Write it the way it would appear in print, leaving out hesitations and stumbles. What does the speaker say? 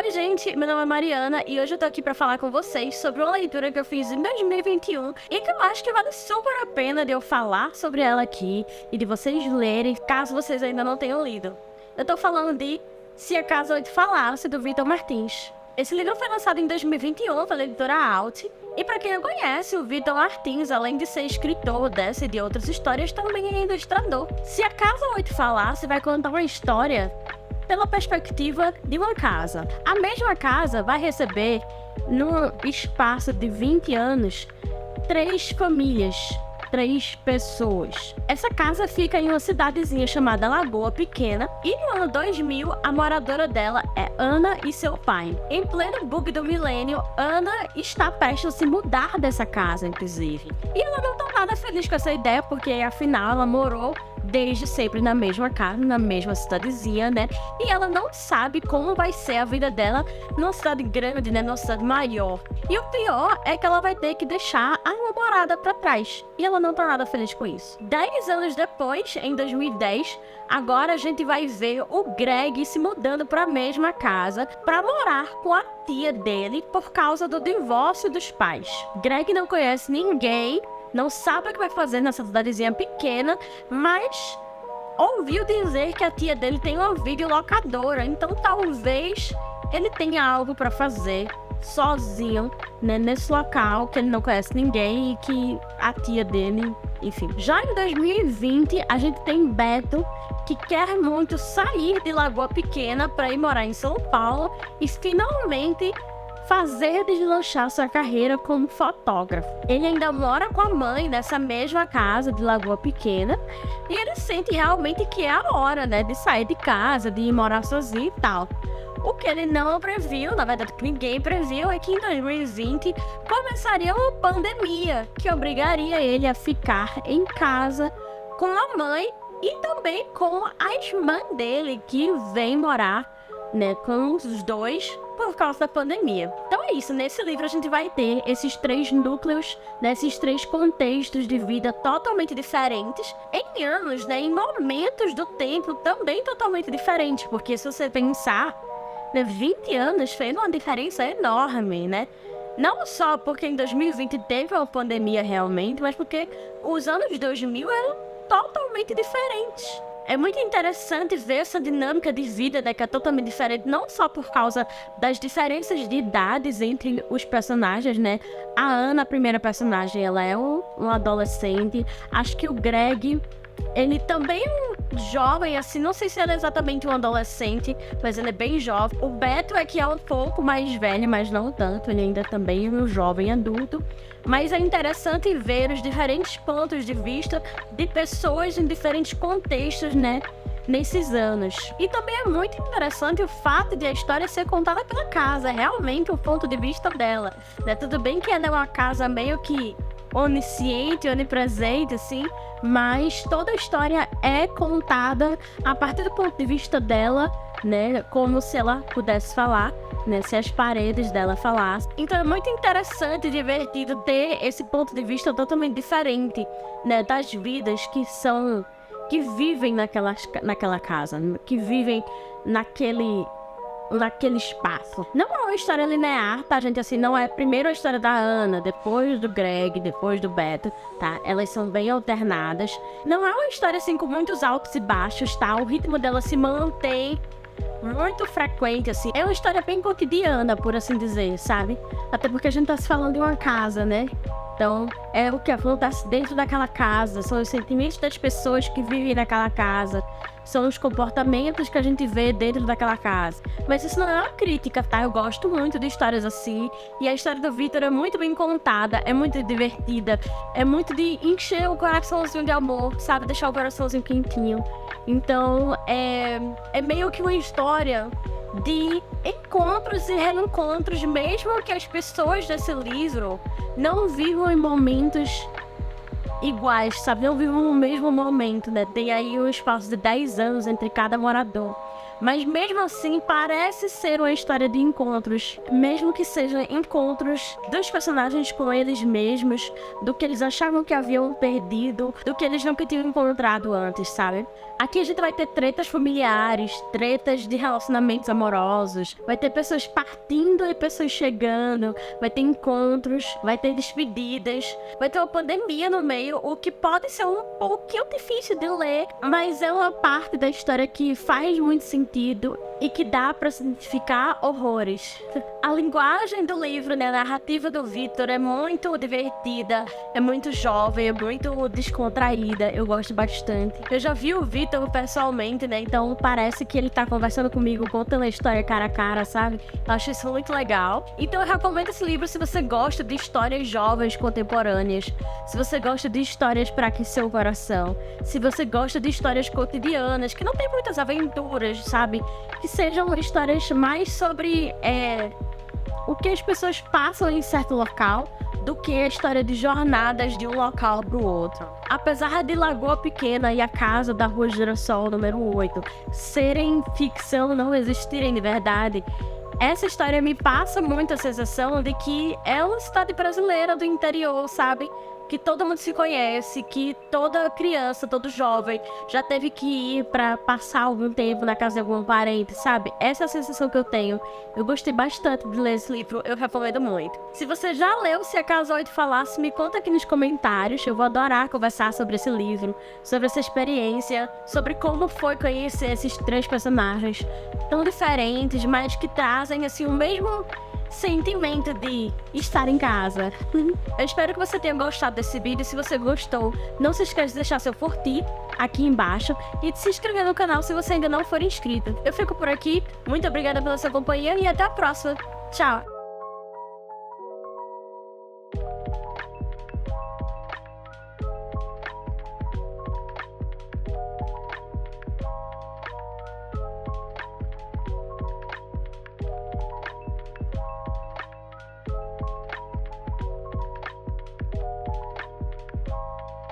Oi gente, meu nome é Mariana e hoje eu tô aqui pra falar com vocês sobre uma leitura que eu fiz em 2021 e que eu acho que vale super a pena de eu falar sobre ela aqui e de vocês lerem, caso vocês ainda não tenham lido. Eu tô falando de Se a Casa 8 Falasse, do Vitor Martins. Esse livro foi lançado em 2021 pela editora Alt. E para quem não conhece, o Vitor Martins, além de ser escritor dessa e de outras histórias, também é ilustrador. Se a Casa 8 Falasse, vai contar uma história pela perspectiva de uma casa. A mesma casa vai receber, no espaço de 20 anos, 3 famílias, 3 pessoas. Essa casa fica em uma cidadezinha chamada Lagoa Pequena e no ano 2000 a moradora dela é Ana e seu pai. Em pleno bug do milênio, Ana está prestes a se mudar dessa casa, inclusive. E ela não tá nada feliz com essa ideia porque afinal ela morou desde sempre na mesma casa, na mesma cidadezinha, né? E ela não sabe como vai ser a vida dela numa cidade grande, né? Numa cidade maior. E o pior é que ela vai ter que deixar a namorada pra trás. E ela não tá nada feliz com isso. 10 anos depois, em 2010, agora a gente vai ver o Greg se mudando pra mesma casa pra morar com a tia dele por causa do divórcio dos pais. Greg não conhece ninguém, não sabe o que vai fazer nessa cidadezinha pequena, mas ouviu dizer que a tia dele tem uma videolocadora, então talvez ele tenha algo para fazer sozinho, né, nesse local que ele não conhece ninguém e que a tia dele, enfim. Já em 2020, a gente tem Beto, que quer muito sair de Lagoa Pequena para ir morar em São Paulo e finalmente fazer deslanchar sua carreira como fotógrafo. Ele ainda mora com a mãe nessa mesma casa de Lagoa Pequena e ele sente realmente que é a hora, né, de sair de casa, de ir morar sozinho e tal. O que ele não previu, na verdade que ninguém previu, é que em 2020 começaria uma pandemia que obrigaria ele a ficar em casa com a mãe e também com a irmã dele, que vem morar, né, com os dois por causa da pandemia. Então é isso, nesse livro a gente vai ter esses 3 núcleos, né, esses 3 contextos de vida totalmente diferentes, em anos, né, em momentos do tempo também totalmente diferentes, porque se você pensar, né, 20 anos fez uma diferença enorme, né? Não só porque em 2020 teve uma pandemia realmente, mas porque os anos 2000 eram totalmente diferentes. É muito interessante ver essa dinâmica de vida, né, que é totalmente diferente, não só por causa das diferenças de idades entre os personagens, né? A Ana, a primeira personagem, ela é um adolescente. Acho que o Greg, ele também é um jovem, assim, não sei se ele é exatamente um adolescente, mas ele é bem jovem. O Beto é que é um pouco mais velho, mas não tanto, ele ainda também é um jovem adulto. Mas é interessante ver os diferentes pontos de vista de pessoas em diferentes contextos, né, nesses anos. E também é muito interessante o fato de a história ser contada pela casa, é realmente o ponto de vista dela, né? Tudo bem que ela é uma casa meio que onisciente, onipresente, assim, mas toda a história é contada a partir do ponto de vista dela, né, como se ela pudesse falar, né, se as paredes dela falassem. Então é muito interessante e divertido ter esse ponto de vista totalmente diferente, né, das vidas que vivem naquela casa, que vivem naquele espaço. Não é uma história linear, tá, gente? Assim, não é primeiro a história da Ana, depois do Greg, depois do Beto, tá? Elas são bem alternadas. Não é uma história, assim, com muitos altos e baixos, tá? O ritmo dela se mantém muito frequente, assim. É uma história bem cotidiana, por assim dizer, sabe? Até porque a gente tá se falando de uma casa, né? Então, é o que acontece dentro daquela casa, são os sentimentos das pessoas que vivem naquela casa, são os comportamentos que a gente vê dentro daquela casa. Mas isso não é uma crítica, tá? Eu gosto muito de histórias assim, e a história do Vitor é muito bem contada, é muito divertida, é muito de encher o coraçãozinho de amor, sabe? Deixar o coraçãozinho quentinho. Então, é meio que uma história de encontros e reencontros, mesmo que as pessoas desse livro não vivam em momentos iguais, sabe? Não vivam no mesmo momento, né? Tem aí um espaço de 10 anos entre cada morador. Mas mesmo assim, parece ser uma história de encontros. Mesmo que sejam encontros dos personagens com eles mesmos, do que eles achavam que haviam perdido, do que eles nunca tinham encontrado antes, sabe? Aqui a gente vai ter tretas familiares, tretas de relacionamentos amorosos, vai ter pessoas partindo e pessoas chegando, vai ter encontros, vai ter despedidas, vai ter uma pandemia no meio, o que pode ser um pouquinho difícil de ler, mas é uma parte da história que faz muito sentido e que dá pra se identificar horrores. A linguagem do livro, né, a narrativa do Victor é muito divertida, é muito jovem, é muito descontraída, eu gosto bastante. Eu já vi o Victor pessoalmente, né, então parece que ele tá conversando comigo, contando a história cara a cara, sabe? Eu acho isso muito legal. Então eu recomendo esse livro se você gosta de histórias jovens contemporâneas, se você gosta de histórias pra aquecer o coração, se você gosta de histórias cotidianas, que não tem muitas aventuras, sabe? Que sejam histórias mais sobre o que as pessoas passam em certo local do que a história de jornadas de um local para o outro. Apesar de Lagoa Pequena e A Casa da Rua Girassol número 8 serem ficção, não existirem de verdade, essa história me passa muito a sensação de que é uma cidade brasileira do interior, sabe? Que todo mundo se conhece, que toda criança, todo jovem já teve que ir pra passar algum tempo na casa de algum parente, sabe? Essa é a sensação que eu tenho. Eu gostei bastante de ler esse livro, eu recomendo muito. Se você já leu Se a Casa 8 Falasse, me conta aqui nos comentários. Eu vou adorar conversar sobre esse livro, sobre essa experiência, sobre como foi conhecer esses 3 personagens tão diferentes, mas que trazem, assim, o mesmo sentimento de estar em casa. Eu espero que você tenha gostado desse vídeo. Se você gostou, não se esqueça de deixar seu curtir aqui embaixo e de se inscrever no canal se você ainda não for inscrito. Eu fico por aqui, muito obrigada pela sua companhia e até a próxima. Tchau!